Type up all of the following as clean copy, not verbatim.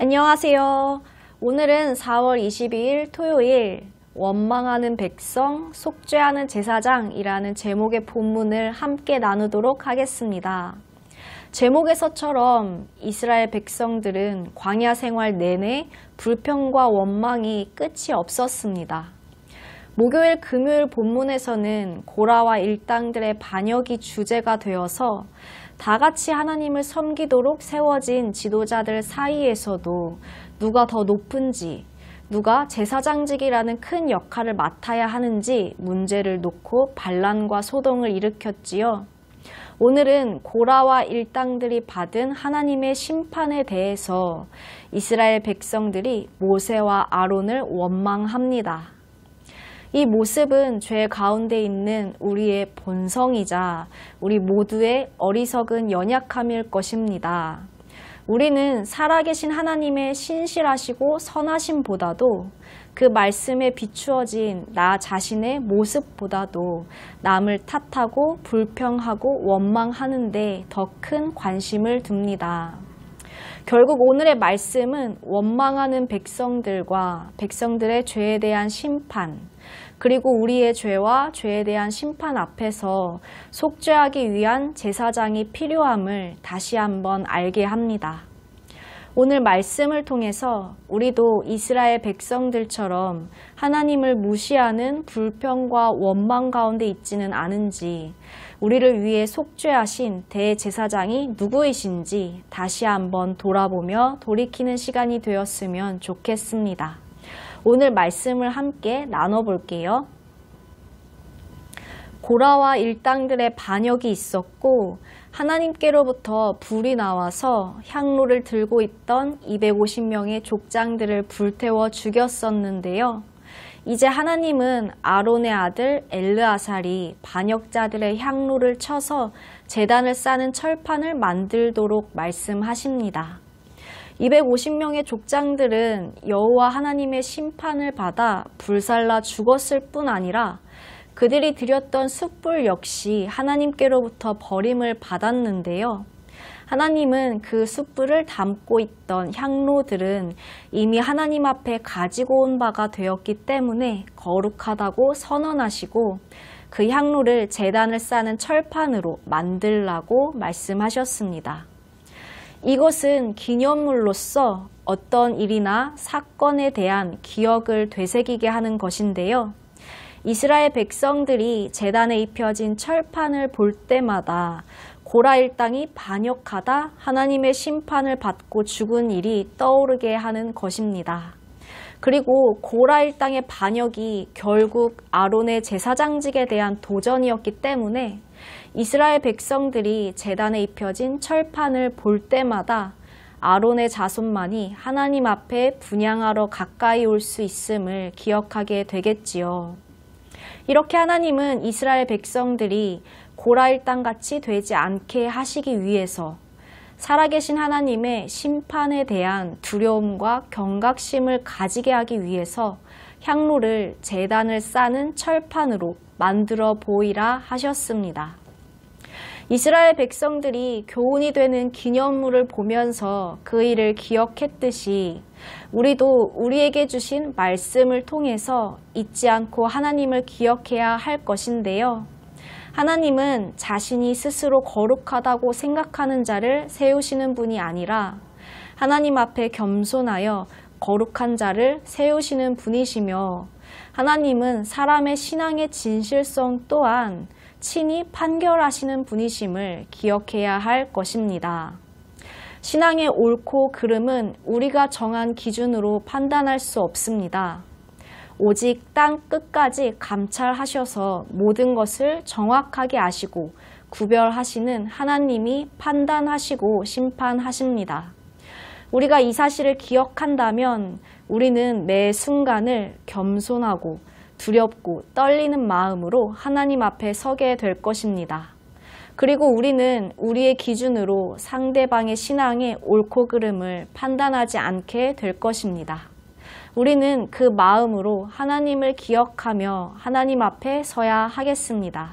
안녕하세요. 오늘은 4월 22일 토요일 원망하는 백성, 속죄하는 제사장이라는 제목의 본문을 함께 나누도록 하겠습니다. 제목에서처럼 이스라엘 백성들은 광야 생활 내내 불평과 원망이 끝이 없었습니다. 목요일, 금요일 본문에서는 고라와 일당들의 반역이 주제가 되어서 다 같이 하나님을 섬기도록 세워진 지도자들 사이에서도 누가 더 높은지, 누가 제사장직이라는 큰 역할을 맡아야 하는지 문제를 놓고 반란과 소동을 일으켰지요. 오늘은 고라와 일당들이 받은 하나님의 심판에 대해서 이스라엘 백성들이 모세와 아론을 원망합니다. 이 모습은 죄 가운데 있는 우리의 본성이자 우리 모두의 어리석은 연약함일 것입니다. 우리는 살아계신 하나님의 신실하시고 선하심보다도 그 말씀에 비추어진 나 자신의 모습보다도 남을 탓하고 불평하고 원망하는 데 더 큰 관심을 둡니다. 결국 오늘의 말씀은 원망하는 백성들과 백성들의 죄에 대한 심판, 그리고 우리의 죄와 죄에 대한 심판 앞에서 속죄하기 위한 제사장이 필요함을 다시 한번 알게 합니다. 오늘 말씀을 통해서 우리도 이스라엘 백성들처럼 하나님을 무시하는 불평과 원망 가운데 있지는 않은지, 우리를 위해 속죄하신 대제사장이 누구이신지 다시 한번 돌아보며 돌이키는 시간이 되었으면 좋겠습니다. 오늘 말씀을 함께 나눠볼게요. 고라와 일당들의 반역이 있었고 하나님께로부터 불이 나와서 향로를 들고 있던 250명의 족장들을 불태워 죽였었는데요. 이제 하나님은 아론의 아들 엘르아살이 반역자들의 향로를 쳐서 제단을 쌓는 철판을 만들도록 말씀하십니다. 250명의 족장들은 여호와 하나님의 심판을 받아 불살라 죽었을 뿐 아니라 그들이 드렸던 숯불 역시 하나님께로부터 버림을 받았는데요. 하나님은 그 숯불을 담고 있던 향로들은 이미 하나님 앞에 가지고 온 바가 되었기 때문에 거룩하다고 선언하시고 그 향로를 제단을 쌓는 철판으로 만들라고 말씀하셨습니다. 이것은 기념물로서 어떤 일이나 사건에 대한 기억을 되새기게 하는 것인데요. 이스라엘 백성들이 제단에 입혀진 철판을 볼 때마다 고라 일당이 반역하다 하나님의 심판을 받고 죽은 일이 떠오르게 하는 것입니다. 그리고 고라 일당의 반역이 결국 아론의 제사장직에 대한 도전이었기 때문에 이스라엘 백성들이 제단에 입혀진 철판을 볼 때마다 아론의 자손만이 하나님 앞에 분향하러 가까이 올 수 있음을 기억하게 되겠지요. 이렇게 하나님은 이스라엘 백성들이 고라 일당같이 되지 않게 하시기 위해서 살아계신 하나님의 심판에 대한 두려움과 경각심을 가지게 하기 위해서 향로를 제단을 쌓는 철판으로 만들어 보이라 하셨습니다. 이스라엘 백성들이 교훈이 되는 기념물을 보면서 그 일을 기억했듯이 우리도 우리에게 주신 말씀을 통해서 잊지 않고 하나님을 기억해야 할 것인데요. 하나님은 자신이 스스로 거룩하다고 생각하는 자를 세우시는 분이 아니라 하나님 앞에 겸손하여 거룩한 자를 세우시는 분이시며, 하나님은 사람의 신앙의 진실성 또한 친히 판결하시는 분이심을 기억해야 할 것입니다. 신앙의 옳고 그름은 우리가 정한 기준으로 판단할 수 없습니다. 오직 땅 끝까지 감찰하셔서 모든 것을 정확하게 아시고 구별하시는 하나님이 판단하시고 심판하십니다. 우리가 이 사실을 기억한다면 우리는 매 순간을 겸손하고 두렵고 떨리는 마음으로 하나님 앞에 서게 될 것입니다. 그리고 우리는 우리의 기준으로 상대방의 신앙의 옳고 그름을 판단하지 않게 될 것입니다. 우리는 그 마음으로 하나님을 기억하며 하나님 앞에 서야 하겠습니다.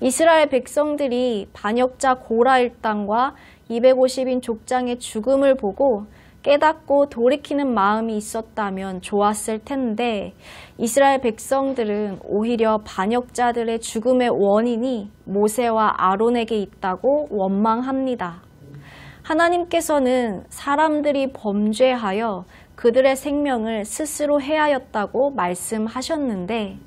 이스라엘 백성들이 반역자 고라 일당과 250인 족장의 죽음을 보고 깨닫고 돌이키는 마음이 있었다면 좋았을 텐데 이스라엘 백성들은 오히려 반역자들의 죽음의 원인이 모세와 아론에게 있다고 원망합니다. 하나님께서는 사람들이 범죄하여 그들의 생명을 스스로 해하였다고 말씀하셨는데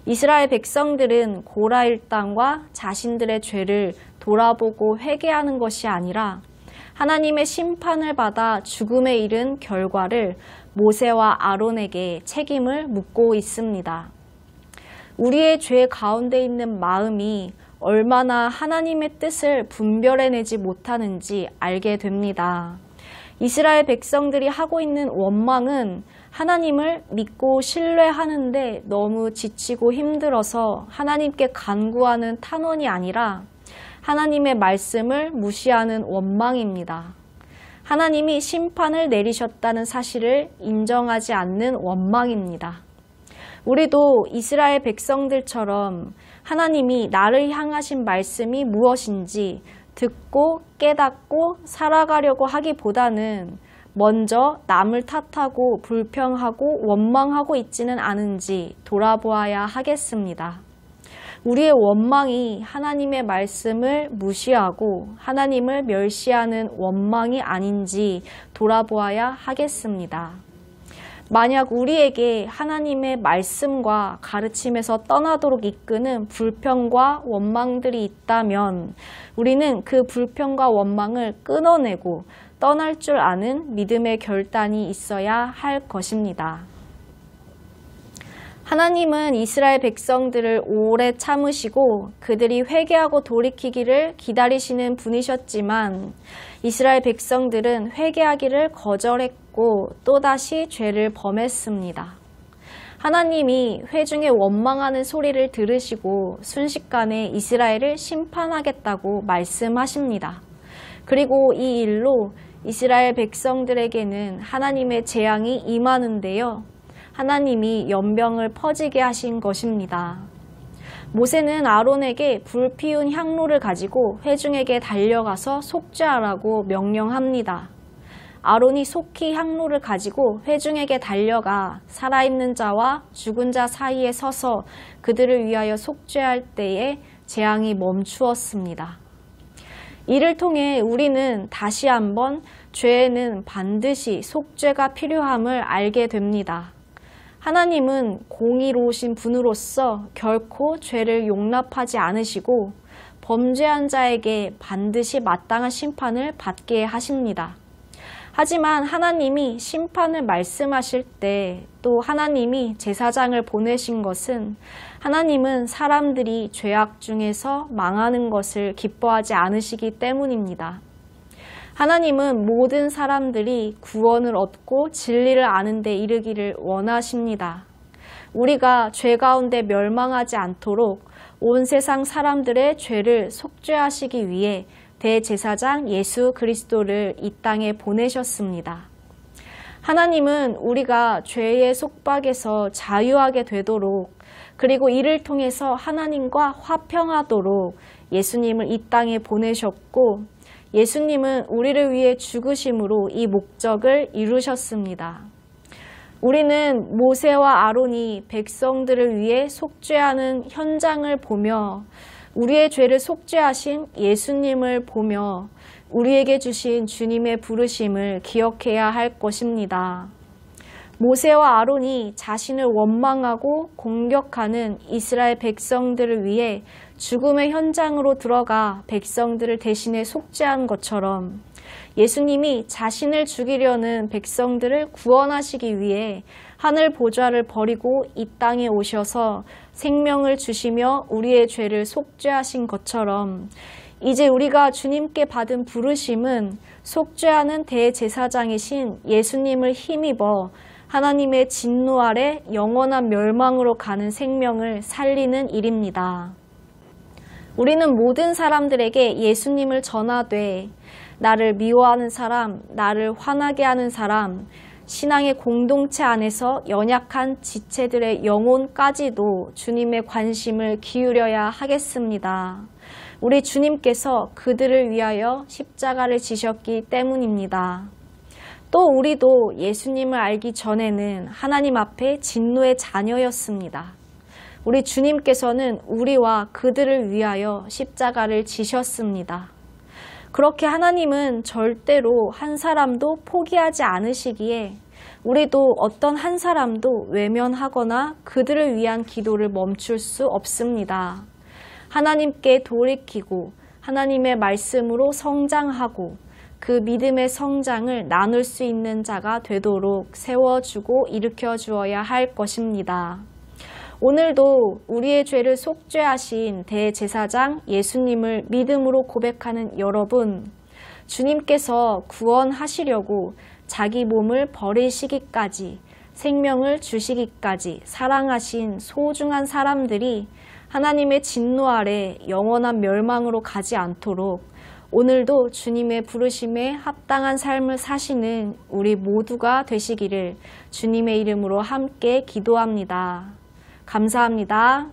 이스라엘 백성들은 고라 일당과 자신들의 죄를 돌아보고 회개하는 것이 아니라 하나님의 심판을 받아 죽음에 이른 결과를 모세와 아론에게 책임을 묻고 있습니다. 우리의 죄 가운데 있는 마음이 얼마나 하나님의 뜻을 분별해내지 못하는지 알게 됩니다. 이스라엘 백성들이 하고 있는 원망은 하나님을 믿고 신뢰하는데 너무 지치고 힘들어서 하나님께 간구하는 탄원이 아니라 하나님의 말씀을 무시하는 원망입니다. 하나님이 심판을 내리셨다는 사실을 인정하지 않는 원망입니다. 우리도 이스라엘 백성들처럼 하나님이 나를 향하신 말씀이 무엇인지 듣고 깨닫고 살아가려고 하기보다는 먼저 남을 탓하고 불평하고 원망하고 있지는 않은지 돌아보아야 하겠습니다. 우리의 원망이 하나님의 말씀을 무시하고 하나님을 멸시하는 원망이 아닌지 돌아보아야 하겠습니다. 만약 우리에게 하나님의 말씀과 가르침에서 떠나도록 이끄는 불평과 원망들이 있다면 우리는 그 불평과 원망을 끊어내고 떠날 줄 아는 믿음의 결단이 있어야 할 것입니다. 하나님은 이스라엘 백성들을 오래 참으시고 그들이 회개하고 돌이키기를 기다리시는 분이셨지만 이스라엘 백성들은 회개하기를 거절했고 또다시 죄를 범했습니다. 하나님이 회중의 원망하는 소리를 들으시고 순식간에 이스라엘을 심판하겠다고 말씀하십니다. 그리고 이 일로 이스라엘 백성들에게는 하나님의 재앙이 임하는데요. 하나님이 연병을 퍼지게 하신 것입니다. 모세는 아론에게 불 피운 향로를 가지고 회중에게 달려가서 속죄하라고 명령합니다. 아론이 속히 향로를 가지고 회중에게 달려가 살아있는 자와 죽은 자 사이에 서서 그들을 위하여 속죄할 때에 재앙이 멈추었습니다. 이를 통해 우리는 다시 한번 죄에는 반드시 속죄가 필요함을 알게 됩니다. 하나님은 공의로우신 분으로서 결코 죄를 용납하지 않으시고 범죄한 자에게 반드시 마땅한 심판을 받게 하십니다. 하지만 하나님이 심판을 말씀하실 때 또 하나님이 제사장을 보내신 것은 하나님은 사람들이 죄악 중에서 망하는 것을 기뻐하지 않으시기 때문입니다. 하나님은 모든 사람들이 구원을 얻고 진리를 아는 데 이르기를 원하십니다. 우리가 죄 가운데 멸망하지 않도록 온 세상 사람들의 죄를 속죄하시기 위해 대제사장 예수 그리스도를 이 땅에 보내셨습니다. 하나님은 우리가 죄의 속박에서 자유하게 되도록 그리고 이를 통해서 하나님과 화평하도록 예수님을 이 땅에 보내셨고 예수님은 우리를 위해 죽으심으로 이 목적을 이루셨습니다. 우리는 모세와 아론이 백성들을 위해 속죄하는 현장을 보며 우리의 죄를 속죄하신 예수님을 보며 우리에게 주신 주님의 부르심을 기억해야 할 것입니다. 모세와 아론이 자신을 원망하고 공격하는 이스라엘 백성들을 위해 죽음의 현장으로 들어가 백성들을 대신해 속죄한 것처럼 예수님이 자신을 죽이려는 백성들을 구원하시기 위해 하늘 보좌를 버리고 이 땅에 오셔서 생명을 주시며 우리의 죄를 속죄하신 것처럼 이제 우리가 주님께 받은 부르심은 속죄하는 대제사장이신 예수님을 힘입어 하나님의 진노 아래 영원한 멸망으로 가는 생명을 살리는 일입니다. 우리는 모든 사람들에게 예수님을 전하되 나를 미워하는 사람, 나를 화나게 하는 사람, 신앙의 공동체 안에서 연약한 지체들의 영혼까지도 주님의 관심을 기울여야 하겠습니다. 우리 주님께서 그들을 위하여 십자가를 지셨기 때문입니다. 또 우리도 예수님을 알기 전에는 하나님 앞에 진노의 자녀였습니다. 우리 주님께서는 우리와 그들을 위하여 십자가를 지셨습니다. 그렇게 하나님은 절대로 한 사람도 포기하지 않으시기에 우리도 어떤 한 사람도 외면하거나 그들을 위한 기도를 멈출 수 없습니다. 하나님께 돌이키고 하나님의 말씀으로 성장하고 그 믿음의 성장을 나눌 수 있는 자가 되도록 세워주고 일으켜 주어야 할 것입니다. 오늘도 우리의 죄를 속죄하신 대제사장 예수님을 믿음으로 고백하는 여러분, 주님께서 구원하시려고 자기 몸을 버리시기까지, 생명을 주시기까지 사랑하신 소중한 사람들이 하나님의 진노 아래 영원한 멸망으로 가지 않도록 오늘도 주님의 부르심에 합당한 삶을 사시는 우리 모두가 되시기를 주님의 이름으로 함께 기도합니다. 감사합니다.